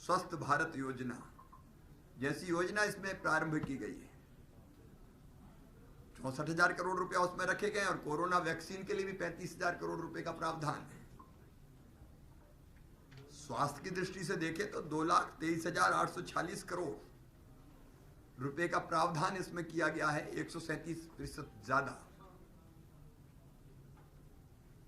स्वस्थ भारत योजना जैसी योजना इसमें प्रारंभ की गई है। 64,000 करोड़ रुपया उसमें रखे गए और कोरोना वैक्सीन के लिए भी 35,000 करोड़ रुपए का प्रावधान है। स्वास्थ्य की दृष्टि से देखें तो 2,23,846 करोड़ रुपए का प्रावधान इसमें किया गया है, 137% ज्यादा।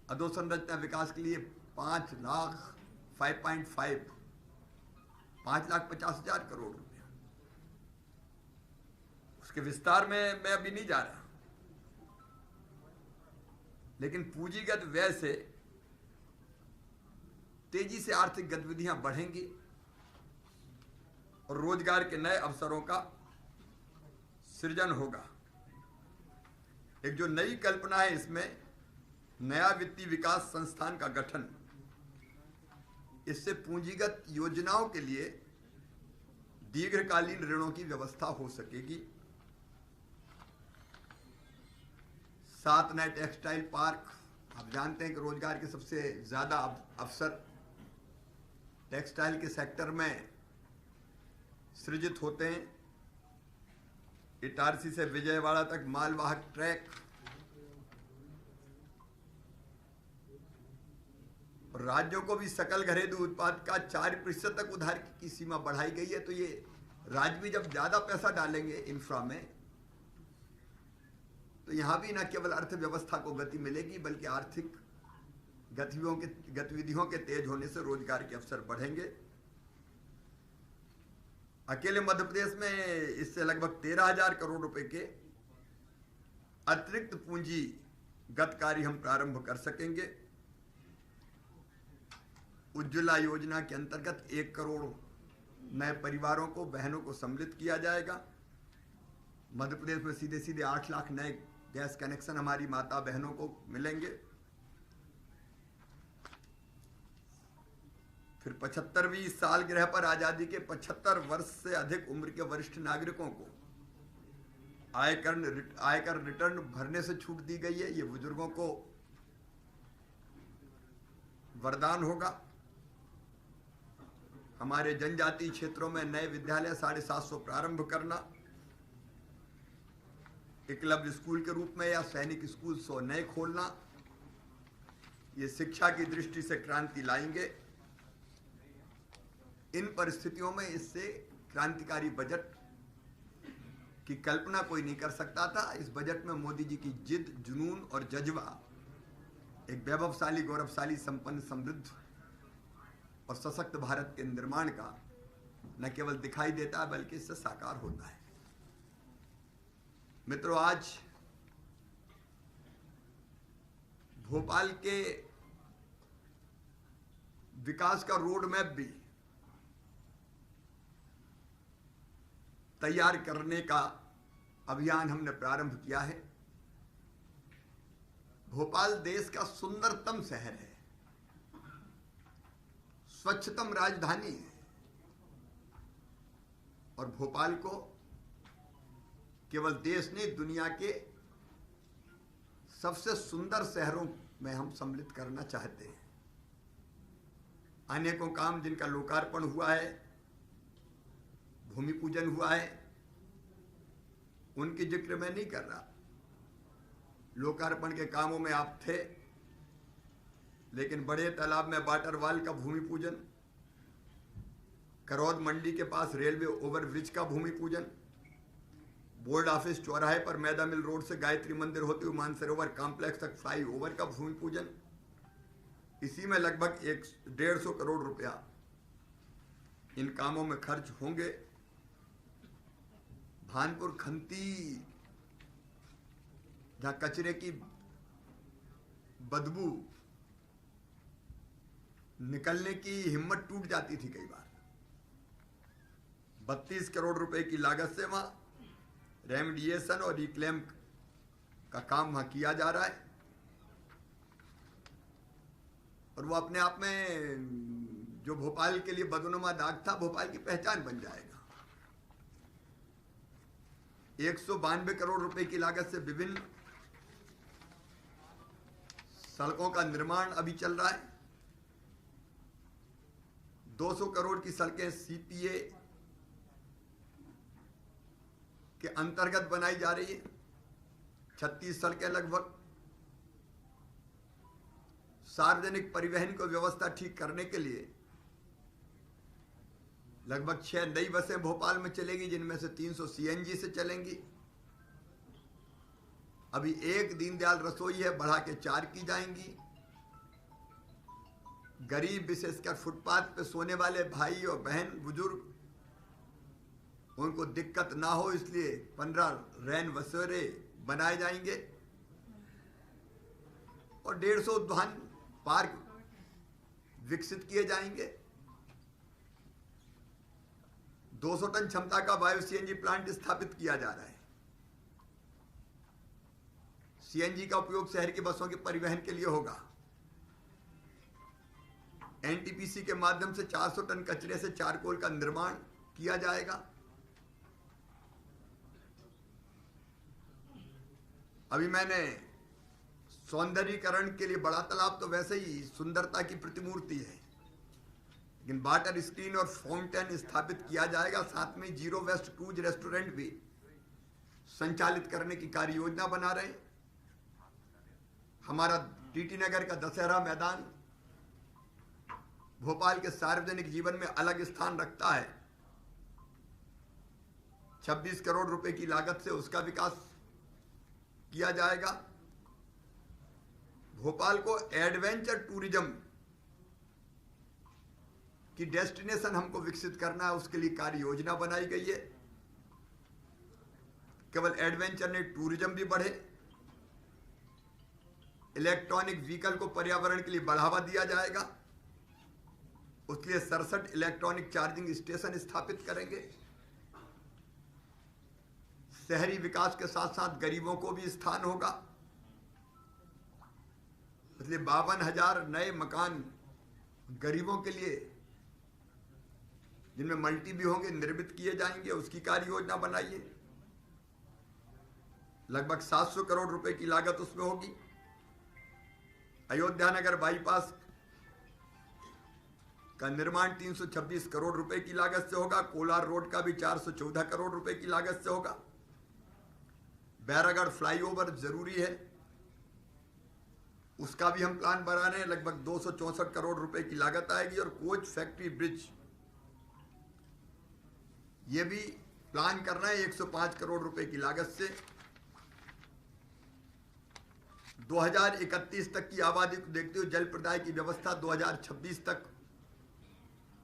अधोसंरचना विकास के लिए 5,50,000 करोड़ रुपया। उसके विस्तार में मैं अभी नहीं जा रहा, लेकिन पूंजीगत व्यय से तेजी से आर्थिक गतिविधियां बढ़ेंगी और रोजगार के नए अवसरों का सृजन होगा। एक जो नई कल्पना है इसमें नया वित्तीय विकास संस्थान का गठन, इससे पूंजीगत योजनाओं के लिए दीर्घकालीन ऋणों की व्यवस्था हो सकेगी। 7 नए टेक्सटाइल पार्क, आप जानते हैं कि रोजगार के सबसे ज्यादा अवसर टेक्सटाइल के सेक्टर में सृजित होते हैं। इटारसी से विजयवाड़ा तक मालवाहक ट्रैक और राज्यों को भी सकल घरेलू उत्पाद का 4% तक उधार की सीमा बढ़ाई गई है। तो ये राज्य भी जब ज्यादा पैसा डालेंगे इंफ्रा में, तो यहां भी न केवल अर्थव्यवस्था को गति मिलेगी बल्कि आर्थिक गतिविधियों के तेज होने से रोजगार के अवसर बढ़ेंगे। अकेले मध्य प्रदेश में इससे लगभग 13,000 करोड़ रुपए के अतिरिक्त पूंजीगत कार्य हम प्रारंभ कर सकेंगे। उज्ज्वला योजना के अंतर्गत 1 करोड़ नए परिवारों को, बहनों को सम्मिलित किया जाएगा। मध्य प्रदेश में सीधे सीधे 8 लाख नए गैस कनेक्शन हमारी माता बहनों को मिलेंगे। फिर 75वीं सालगिरह पर आजादी के 75 वर्ष से अधिक उम्र के वरिष्ठ नागरिकों को आयकर रिटर्न भरने से छूट दी गई है। ये बुजुर्गों को वरदान होगा। हमारे जनजातीय क्षेत्रों में नए विद्यालय 750 प्रारंभ करना, एकलव्य स्कूल के रूप में या सैनिक स्कूल 100 नए खोलना, ये शिक्षा की दृष्टि से क्रांति लाएंगे। इन परिस्थितियों में इससे क्रांतिकारी बजट की कल्पना कोई नहीं कर सकता था। इस बजट में मोदी जी की जिद, जुनून और जज्बा एक वैभवशाली, गौरवशाली, संपन्न, समृद्ध और सशक्त भारत के निर्माण का न केवल दिखाई देता है बल्कि इससे साकार होता है। मित्रों, आज भोपाल के विकास का रोड मैप भी तैयार करने का अभियान हमने प्रारंभ किया है। भोपाल देश का सुंदरतम शहर है, स्वच्छतम राजधानी है और भोपाल को केवल देश नहीं, दुनिया के सबसे सुंदर शहरों में हम सम्मिलित करना चाहते हैं। अनेकों काम जिनका लोकार्पण हुआ है, भूमि पूजन हुआ है, उनकी जिक्र मैं नहीं कर रहा। लोकार्पण के कामों में आप थे, लेकिन बड़े तालाब में वाटरवाल का भूमि पूजन, करौद मंडी के पास रेलवे ओवरब्रिज का भूमि पूजन, बोर्ड ऑफिस चौराहे पर मैदा मिल रोड से गायत्री मंदिर होते हुए मानसरोवर कॉम्प्लेक्स तक फ्लाईओवर का भूमि पूजन, इसी में लगभग 150 करोड़ रुपया इन कामों में खर्च होंगे। भानपुर खंती, जहां कचरे की बदबू निकलने की हिम्मत टूट जाती थी कई बार, 32 करोड़ रुपए की लागत से वहां रेमडिएशन और रिक्लेम का काम वहां किया जा रहा है और वो अपने आप में जो भोपाल के लिए बदनुमा दाग था, भोपाल की पहचान बन जाएगा। 192 करोड़ रुपए की लागत से विभिन्न सड़कों का निर्माण अभी चल रहा है। 200 करोड़ की सड़कें सीपीए के अंतर्गत बनाई जा रही है, 36 सड़कें लगभग। सार्वजनिक परिवहन को व्यवस्था ठीक करने के लिए लगभग 6 नई बसें भोपाल में चलेंगी, जिनमें से 300 सीएनजी से चलेंगी। अभी एक दीनदयाल रसोई है, बढ़ा के 4 की जाएंगी। गरीब विशेषकर फुटपाथ पे सोने वाले भाई और बहन बुजुर्ग, उनको दिक्कत ना हो इसलिए 15 रैन बसेरे बनाए जाएंगे और 150 उद्यान पार्क विकसित किए जाएंगे। 200 टन क्षमता का बायो सीएनजी प्लांट स्थापित किया जा रहा है। सीएनजी का उपयोग शहर की बसों के परिवहन के लिए होगा। एनटीपीसी के माध्यम से 400 टन कचरे से चारकोल का निर्माण किया जाएगा। अभी मैंने सौंदर्यीकरण के लिए बड़ा तालाब तो वैसे ही सुंदरता की प्रतिमूर्ति है, लेकिन वाटर स्क्रीन और फाउंटेन स्थापित किया जाएगा। साथ में जीरो वेस्ट क्रूज रेस्टोरेंट भी संचालित करने की कार्य योजना बना रहे हैं। हमारा टीटी नगर का दशहरा मैदान भोपाल के सार्वजनिक जीवन में अलग स्थान रखता है। 26 करोड़ रुपए की लागत से उसका विकास किया जाएगा। भोपाल को एडवेंचर टूरिज्म की डेस्टिनेशन हमको विकसित करना है, उसके लिए कार्य योजना बनाई गई है। केवल एडवेंचर नहीं, टूरिज्म भी बढ़े। इलेक्ट्रॉनिक व्हीकल को पर्यावरण के लिए बढ़ावा दिया जाएगा, उसके लिए 67 इलेक्ट्रॉनिक चार्जिंग स्टेशन स्थापित करेंगे। शहरी विकास के साथ साथ गरीबों को भी स्थान होगा, इसलिए 52,000 नए मकान गरीबों के लिए, जिनमें मल्टी भी होंगे, निर्मित किए जाएंगे, उसकी कार्य योजना बनाइए। लगभग 700 करोड़ रुपए की लागत उसमें होगी। अयोध्या नगर बाईपास का निर्माण 326 करोड़ रुपए की लागत से होगा। कोलार रोड का भी 414 करोड़ रुपए की लागत से होगा। बैरागढ़ फ्लाईओवर जरूरी है, उसका भी हम प्लान बना रहे हैं। लगभग 264 करोड़ रुपए की लागत आएगी। और कोच फैक्ट्री ब्रिज, ये भी प्लान करना है 105 करोड़ रुपए की लागत से। 2031 तक की आबादी को देखते हुए जल प्रदाय की व्यवस्था 2026 तक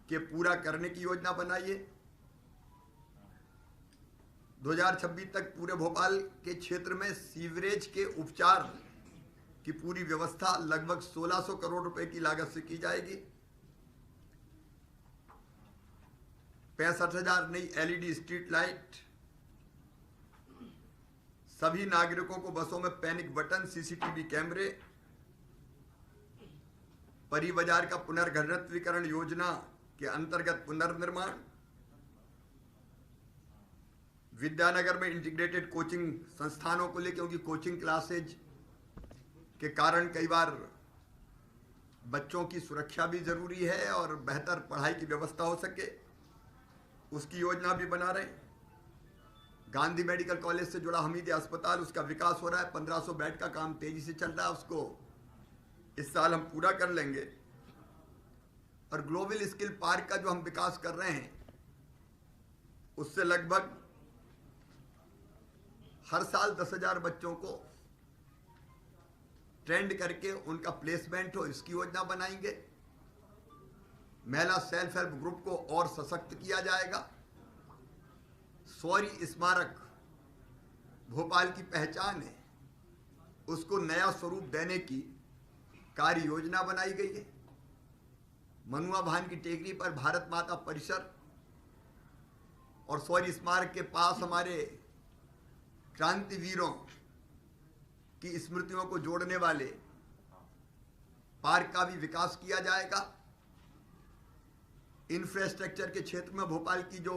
के पूरा करने की योजना बनाइए। 2026 तक पूरे भोपाल के क्षेत्र में सीवरेज के उपचार की पूरी व्यवस्था लगभग 1600 करोड़ रुपए की लागत से की जाएगी। 65,000 नई एलईडी स्ट्रीट लाइट, सभी नागरिकों को बसों में पैनिक बटन, सीसीटीवी कैमरे, परी बाजार का पुनर्घनत्वीकरण योजना के अंतर्गत पुनर्निर्माण, विद्यानगर में इंटीग्रेटेड कोचिंग संस्थानों को लेकर, क्योंकि कोचिंग क्लासेज के कारण कई बार बच्चों की सुरक्षा भी जरूरी है और बेहतर पढ़ाई की व्यवस्था हो सके, उसकी योजना भी बना रहे हैं। गांधी मेडिकल कॉलेज से जुड़ा हमीद अस्पताल, उसका विकास हो रहा है। 1500 बेड का काम तेजी से चल रहा है, उसको इस साल हम पूरा कर लेंगे। और ग्लोबल स्किल पार्क का जो हम विकास कर रहे हैं, उससे लगभग हर साल 10,000 बच्चों को ट्रेंड करके उनका प्लेसमेंट हो, इसकी योजना बनाएंगे। महिला सेल्फ हेल्प ग्रुप को और सशक्त किया जाएगा। शौर्य स्मारक भोपाल की पहचान है, उसको नया स्वरूप देने की कार्य योजना बनाई गई है। मनुआ भान की टेकरी पर भारत माता परिसर और शौर्य स्मारक के पास हमारे क्रांतिवीरों की स्मृतियों को जोड़ने वाले पार्क का भी विकास किया जाएगा। इंफ्रास्ट्रक्चर के क्षेत्र में भोपाल की जो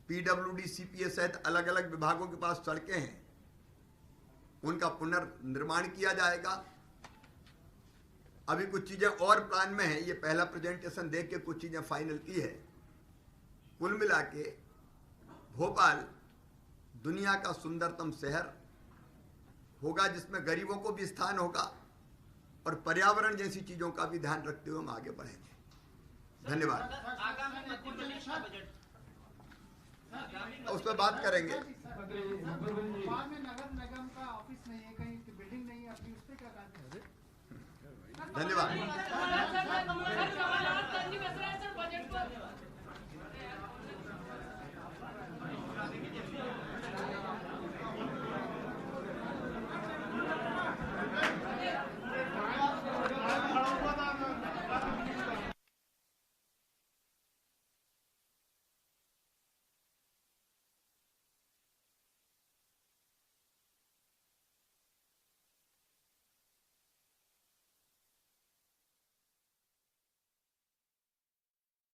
पीडब्ल्यूडी, सीपीए सहित अलग अलग विभागों के पास सड़कें हैं, उनका पुनर्निर्माण किया जाएगा। अभी कुछ चीजें और प्लान में है, ये पहला प्रेजेंटेशन देख के कुछ चीजें फाइनल की है। कुल मिला के भोपाल दुनिया का सुंदरतम शहर होगा, जिसमें गरीबों को भी स्थान होगा और पर्यावरण जैसी चीजों का भी ध्यान रखते हुए हम आगे बढ़ेंगे। धन्यवाद। उस पर बात करेंगे। भोपाल में नगर निगम का ऑफिस नहीं है, कहीं बिल्डिंग नहीं है अपनी, उस पे क्या कार्य? धन्यवाद।